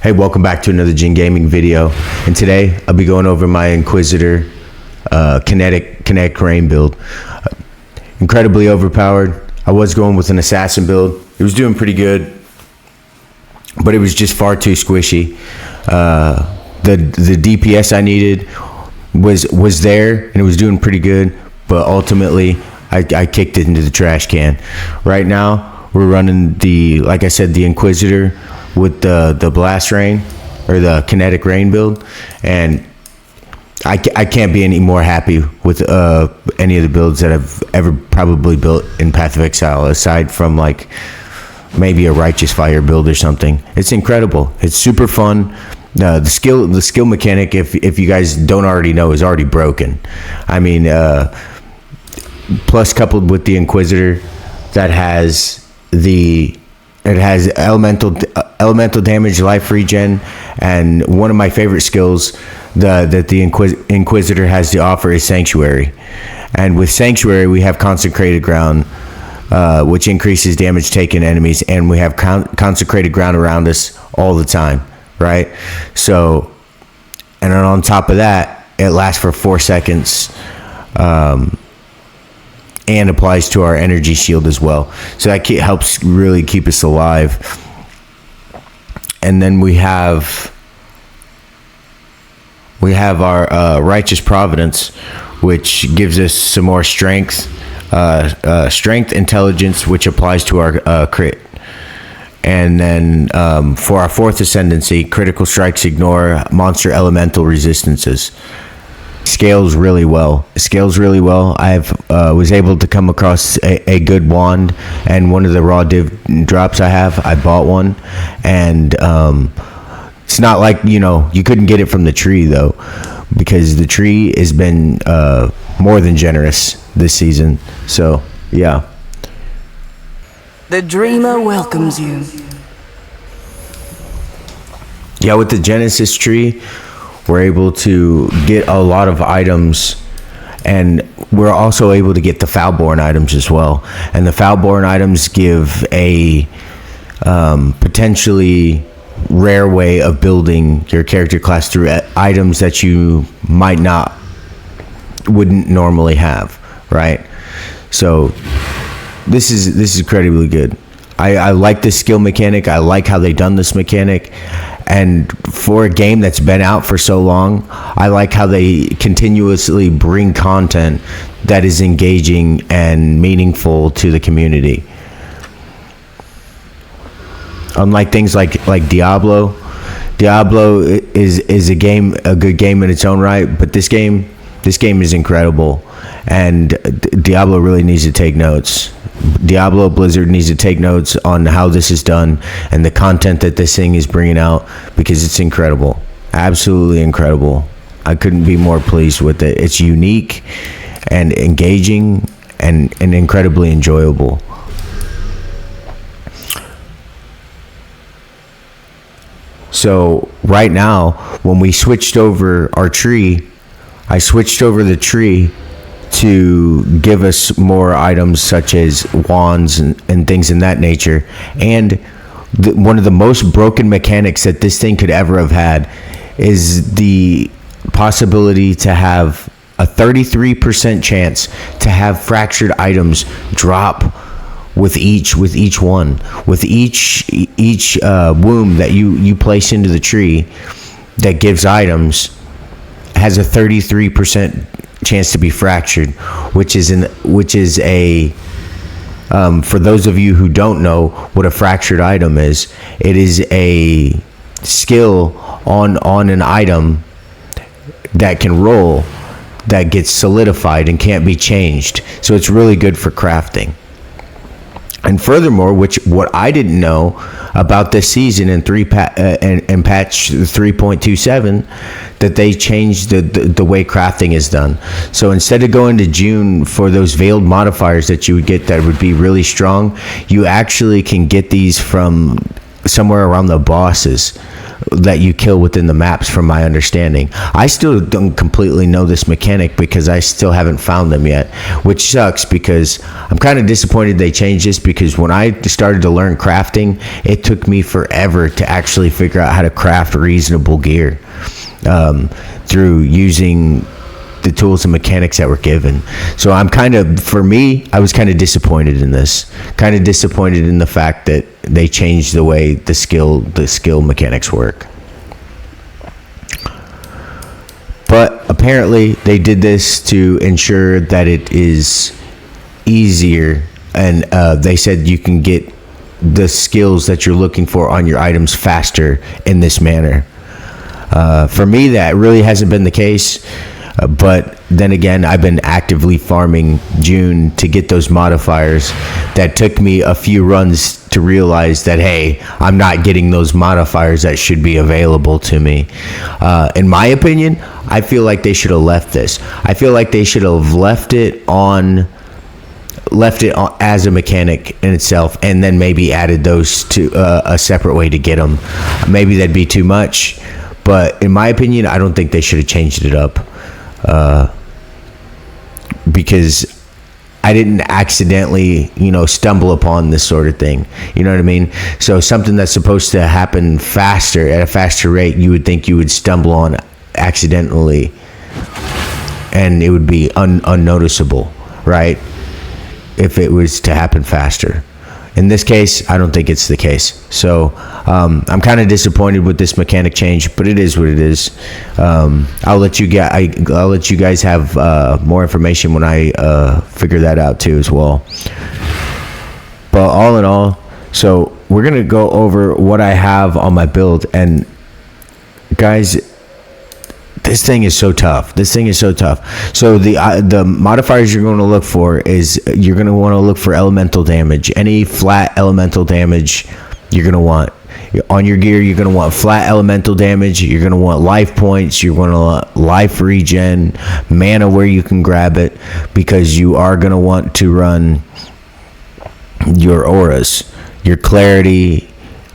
Hey, welcome back to another Jin Gaming video, and today I'll be going over my Inquisitor Kinetic Rain build. Incredibly overpowered. I was going with an assassin build. It was doing pretty good, but it was just far too squishy. The DPS I needed was there, and it was doing pretty good, but ultimately I kicked it into the trash can. Right now we're running like I said, the Inquisitor with the Blast Rain, or the Kinetic Rain build, and I can't be any more happy with any of the builds that I've ever probably built in Path of Exile, aside from like maybe a Righteous Fire build or something. It's incredible. It's super fun. The skill mechanic, if you guys don't already know, is already broken. I mean, plus coupled with the Inquisitor that has elemental damage, life regen, and one of my favorite skills that the Inquisitor has to offer is Sanctuary. And with Sanctuary, we have Consecrated Ground, which increases damage taken enemies, and we have Consecrated Ground around us all the time, right? So, and then on top of that, it lasts for 4 seconds, and applies to our energy shield as well. So that helps really keep us alive. And then we have our Righteous Providence, which gives us some more strength, intelligence, which applies to our crit. And then for our 4th ascendancy, critical strikes ignore monster elemental resistances. Scales really well. I was able to come across a good wand, and one of the raw div drops I bought one, and it's not like, you couldn't get it from the tree though, because the tree has been more than generous this season. So yeah. The Dreamer welcomes you. Yeah, with the Genesis tree, we're able to get a lot of items, and we're also able to get the Foulborn items as well. And the Foulborn items give a potentially rare way of building your character class through items that you wouldn't normally have, right? So this is incredibly good. I like this skill mechanic. I like how they done this mechanic. And for a game that's been out for so long, I like how they continuously bring content that is engaging and meaningful to the community. Unlike things like Diablo is a good game in its own right, but this game is incredible, and Diablo really needs to take notes. Diablo Blizzard needs to take notes on how this is done and the content that this thing is bringing out, because it's incredible, absolutely incredible. I couldn't be more pleased with it. It's unique and engaging and incredibly enjoyable. So right now, when we switched over our tree, I switched over the tree to give us more items such as wands and things in that nature. And one of the most broken mechanics that this thing could ever have had is the possibility to have a 33% chance to have fractured items drop with each womb that you place into the tree that gives items, has a 33% chance to be fractured, which is a for those of you who don't know what a fractured item is, it is a skill on an item that can roll, that gets solidified and can't be changed. So it's really good for crafting. And furthermore, what I didn't know about this season in patch 3.27, that they changed the way crafting is done. So instead of going to June for those veiled modifiers that you would get that would be really strong, you actually can get these from somewhere around the bosses that you kill within the maps, from my understanding. I still don't completely know this mechanic because I still haven't found them yet, which sucks because I'm kind of disappointed they changed this, because when I started to learn crafting, it took me forever to actually figure out how to craft reasonable gear through using the tools and mechanics that were given. So I was kind of disappointed in this. Kind of disappointed in the fact that they changed the way the skill mechanics work. But apparently they did this to ensure that it is easier, and they said you can get the skills that you're looking for on your items faster in this manner. For me, that really hasn't been the case. But then again, I've been actively farming June to get those modifiers that took me a few runs to realize that, hey, I'm not getting those modifiers that should be available to me. In my opinion, I feel like they should have left this. I feel like they should have left it on as a mechanic in itself, and then maybe added those to a separate way to get them. Maybe that'd be too much, but in my opinion, I don't think they should have changed it up. Because I didn't accidentally, stumble upon this sort of thing. You know what I mean? So something that's supposed to happen faster, at a faster rate, you would think you would stumble on accidentally, and it would be unnoticeable, right? If it was to happen faster. In this case, I don't think it's the case. So I'm kind of disappointed with this mechanic change, but it is what it is. I'll let you guys have more information when I figure that out too as well. But all in all, so we're gonna go over what I have on my build, and guys, this thing is so tough. So the modifiers you're going to look for is, you're going to want to look for elemental damage. Any flat elemental damage you're going to want. On your gear, you're going to want flat elemental damage. You're going to want life points. You're going to want life regen, mana where you can grab it, because you are going to want to run your auras, your clarity,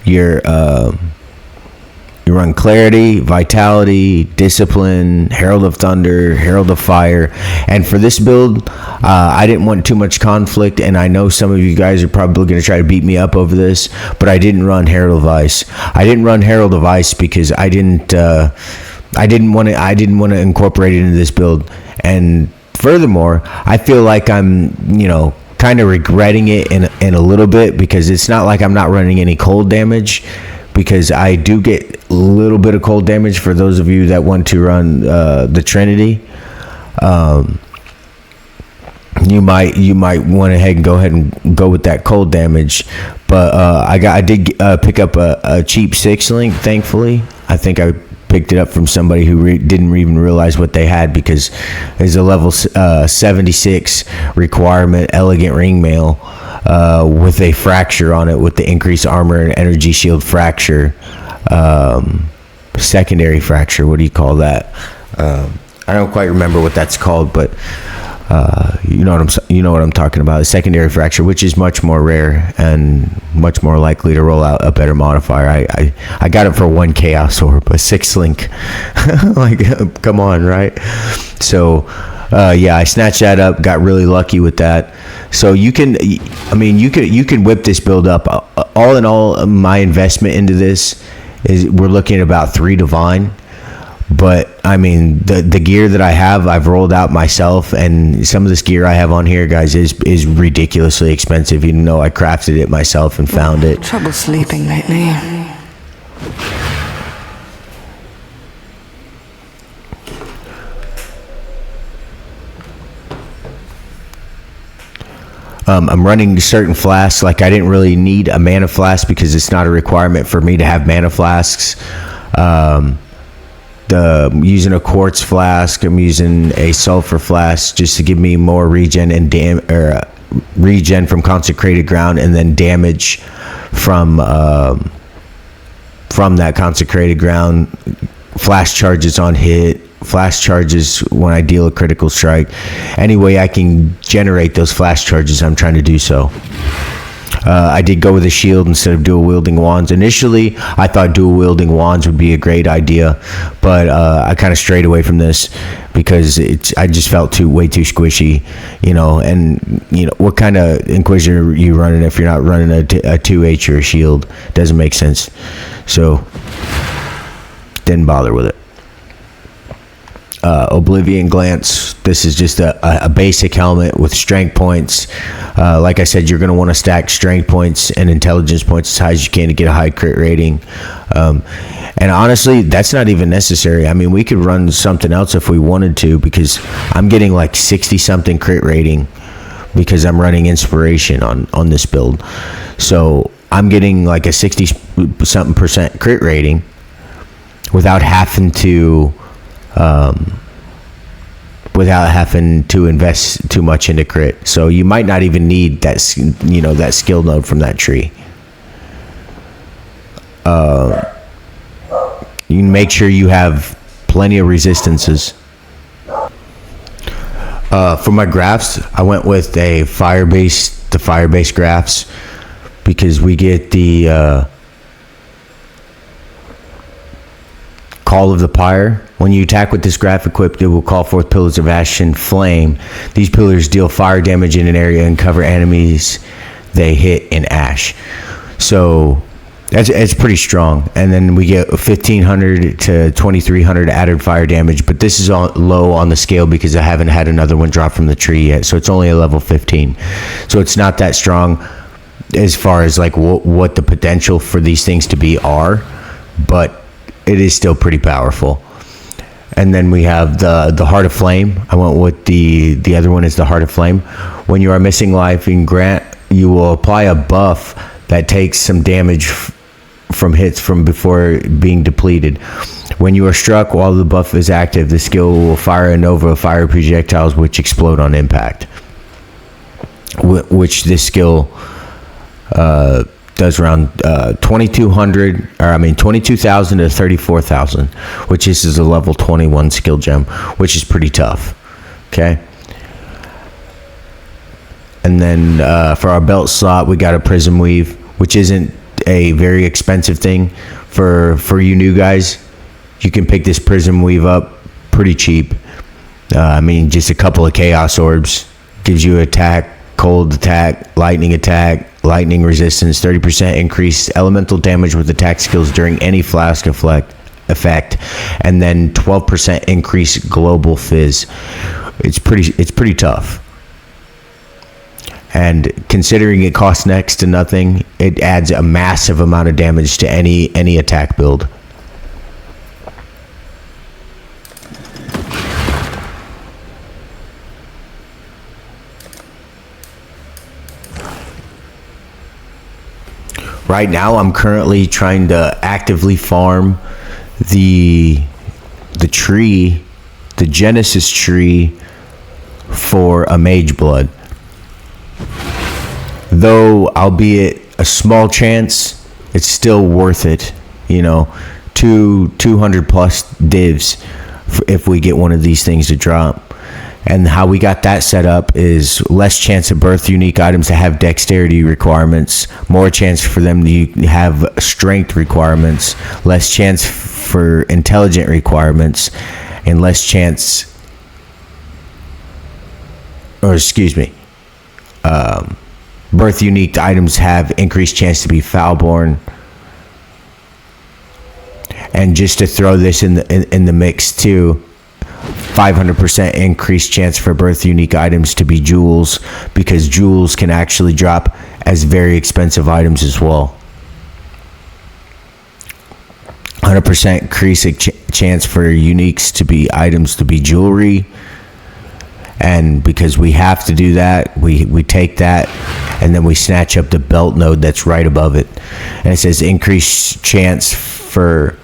you run clarity, vitality, discipline, herald of thunder, herald of fire. And for this build, I didn't want too much conflict, and I know some of you guys are probably going to try to beat me up over this, but I didn't run herald of ice. I didn't run herald of ice because I didn't want to incorporate it into this build. And furthermore, I feel like I'm kind of regretting it in a little bit, because it's not like I'm not running any cold damage, because I do get a little bit of cold damage for those of you that want to run the Trinity. You might want to go ahead and go with that cold damage, but I did pick up a cheap 6-link, thankfully. I think I picked it up from somebody who didn't even realize what they had, because there's a level 76 requirement elegant ring mail with a fracture on it, with the increased armor and energy shield fracture, secondary fracture. What do you call that? I don't quite remember what that's called, but you know what I'm talking about. A secondary fracture, which is much more rare and much more likely to roll out a better modifier. I got it for 1 chaos orb, a 6-link. Like, come on, right? So yeah, I snatched that up, got really lucky with that. So you can whip this build up. All in all, my investment into this is, we're looking at about 3 divine. But I mean, the gear that I have, I've rolled out myself, and some of this gear I have on here, guys, is ridiculously expensive, even though I crafted it myself and found it. Trouble sleeping lately. I'm running certain flasks. Like, I didn't really need a mana flask because it's not a requirement for me to have mana flasks. I'm using a quartz flask. I'm using a sulfur flask just to give me more regen and regen from consecrated ground, and then damage from that consecrated ground. Flash charges on hit. Flash charges when I deal a critical strike. Any way I can generate those flash charges, I'm trying to do so. I did go with a shield instead of dual wielding wands. Initially, I thought dual wielding wands would be a great idea, but I kind of strayed away from this because I just felt way too squishy, and what kind of Inquisitor are you running if you're not running a 2H or a shield? Doesn't make sense. So didn't bother with it. Oblivion Glance. This is just a basic helmet with strength points. Like I said, you're going to want to stack strength points and intelligence points as high as you can to get a high crit rating. And honestly, that's not even necessary. I mean, we could run something else if we wanted to, because I'm getting like 60 something crit rating because I'm running inspiration on this build. So I'm getting like a 60 something percent crit rating without having to invest too much into crit. So you might not even need that skill node from that tree. You can make sure you have plenty of resistances. For my graphs, I went with the fire-based graphs, because we get the Call of the Pyre. When you attack with this graph equipped, it will call forth pillars of ash and flame. These pillars deal fire damage in an area and cover enemies they hit in ash. So it's pretty strong. And then we get 1,500 to 2,300 added fire damage, but this is low on the scale because I haven't had another one drop from the tree yet. So it's only a level 15. So it's not that strong as far as like what the potential for these things to be are, but it is still pretty powerful. And then we have the Heart of Flame. I went with the other one is the Heart of Flame. When you are missing life, you will apply a buff that takes some damage from hits from before being depleted. When you are struck while the buff is active, the skill will fire a nova of fire projectiles which explode on impact. Which this skill does around 22,000 to 34,000, which is a level 21 skill gem, which is pretty tough. Okay. And then for our belt slot, we got a Prism Weave, which isn't a very expensive thing for you new guys. You can pick this Prism Weave up pretty cheap. Just a couple of Chaos Orbs gives you attack, cold attack, lightning resistance, 30% increased elemental damage with attack skills during any flask effect, and then 12% increased global fizz. It's pretty tough. And considering it costs next to nothing, it adds a massive amount of damage to any attack build. Right now, I'm currently trying to actively farm the tree, the Genesis tree, for a Mage Blood. Though, albeit a small chance, it's still worth it. 200 plus divs if we get one of these things to drop. And how we got that set up is less chance of birth unique items to have dexterity requirements, more chance for them to have strength requirements, less chance for intelligent requirements, and less chance, birth unique items have increased chance to be foulborn. And just to throw this in the mix too, 500% increased chance for birth unique items to be jewels, because jewels can actually drop as very expensive items as well. 100% increase chance for uniques to be items to be jewelry. And because we have to do that, we take that and then we snatch up the belt node that's right above it. And it says increased chance for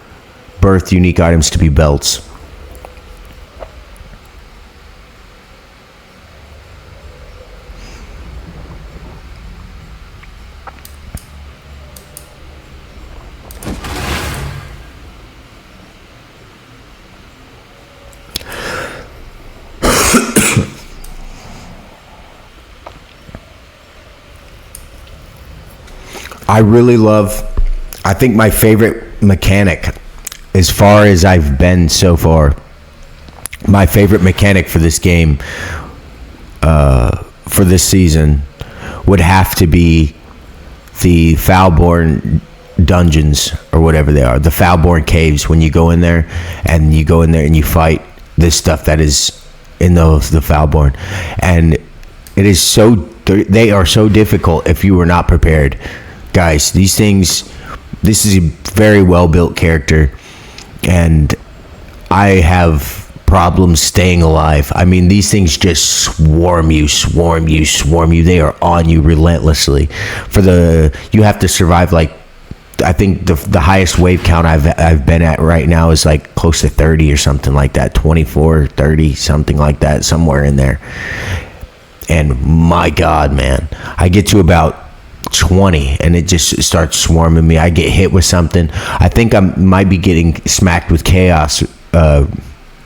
birth unique items to be belts. I really love, I think my favorite mechanic, as far as I've been so far, my favorite mechanic for this game, for this season, would have to be the Foulborn dungeons, or whatever they are, the Foulborn caves. When you go in there and you fight this stuff that is in the Foulborn, and it is so, they are so difficult if you were not prepared, guys. These things, this is a very well built character, and I have problems staying alive. I mean, these things just swarm you. They are on you relentlessly. You have to survive, like, I think the highest wave count I've been at right now is like close to 30 or something like that, 24, 30, something like that, somewhere in there. And my God, man, I get to about 20 and it just starts swarming me. I get hit with something. I think I might be getting smacked with chaos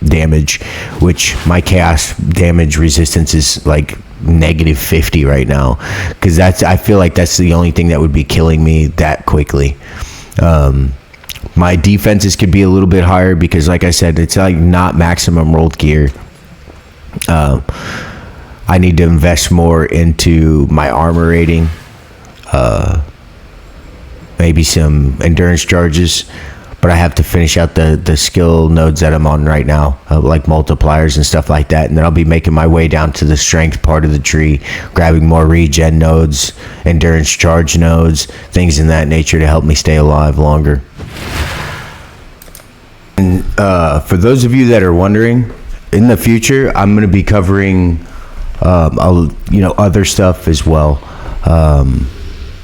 damage, which my chaos damage resistance is like -50 right now, because I feel like that's the only thing that would be killing me that quickly. My defenses could be a little bit higher because, like I said, it's like not maximum rolled gear. I need to invest more into my armor rating, maybe some endurance charges, but I have to finish out the skill nodes that I'm on right now, like multipliers and stuff like that, and then I'll be making my way down to the strength part of the tree, grabbing more regen nodes, endurance charge nodes, things in that nature to help me stay alive longer. And for those of you that are wondering, in the future I'm going to be covering other stuff as well,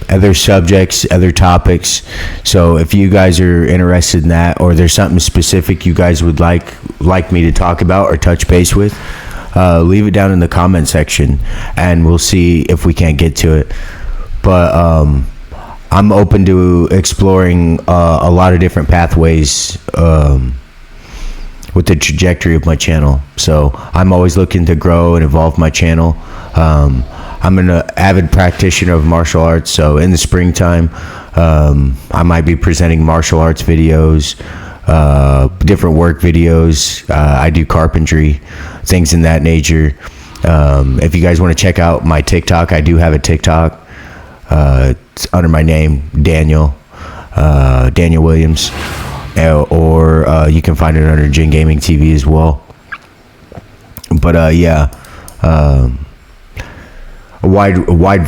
other subjects, other topics. So if you guys are interested in that, or there's something specific you guys would like me to talk about or touch base with, leave it down in the comment section and we'll see if we can't get to it. But I'm open to exploring a lot of different pathways with the trajectory of my channel. So I'm always looking to grow and evolve my channel. I'm an avid practitioner of martial arts, so in the springtime, I might be presenting martial arts videos, different work videos. I do carpentry, things in that nature. If you guys want to check out my TikTok, I do have a TikTok. It's under my name, Daniel Williams, or you can find it under DjinnGamingTv as well. But a wide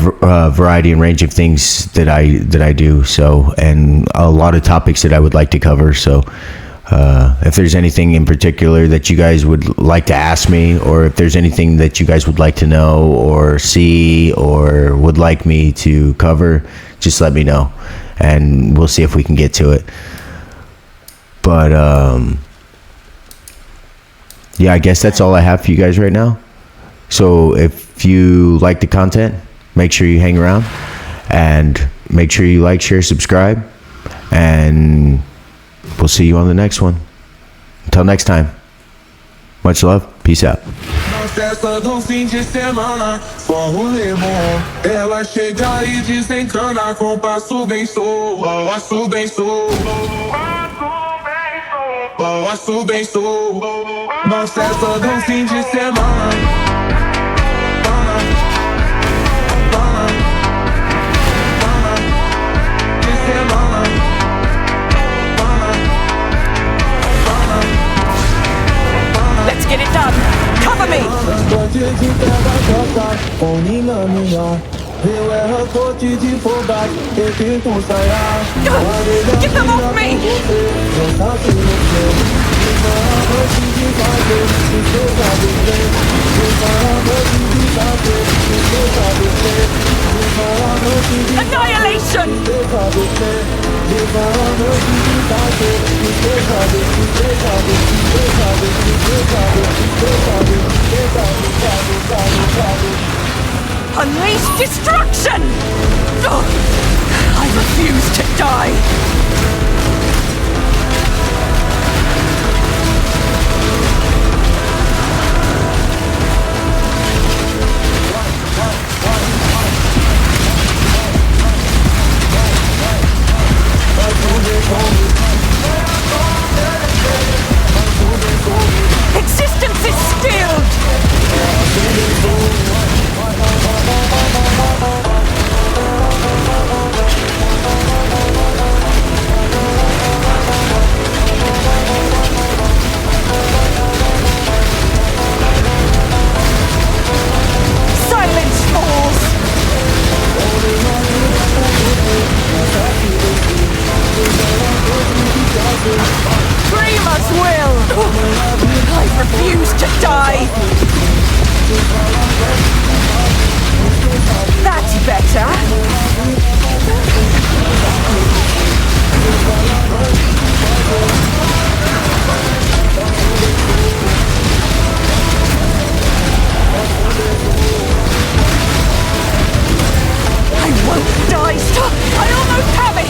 variety and range of things that I do, so, and a lot of topics that I would like to cover. So if there's anything in particular that you guys would like to ask me, or if there's anything that you guys would like to know or see or would like me to cover, just let me know and we'll see if we can get to it. But yeah, I guess that's all I have for you guys right now. So if you like the content, make sure you hang around and make sure you like, share, subscribe, and we'll see you on the next one. Until next time, much love, peace out. Na festa do fim de semana, só rolê bom. Ela chega e desencana com passo bem sou, passo bem sou, passo bem sou. Na festa do fim de semana. Let's get it done. Cover me. Get them off me. Annihilation. Unleash destruction! Ugh. I refuse to die! That's better. I won't die, stop! I almost have it!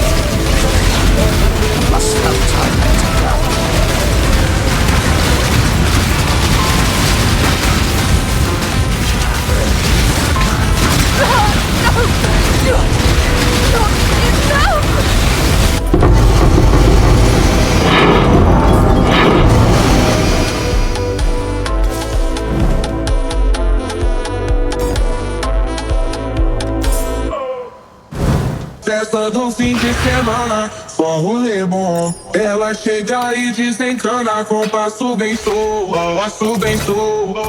Must have time to go. Festa do fim de semana, só rolê bom. Ela chega e desencana com passo bem soa, passo bem soa,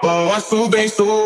passo bem soa.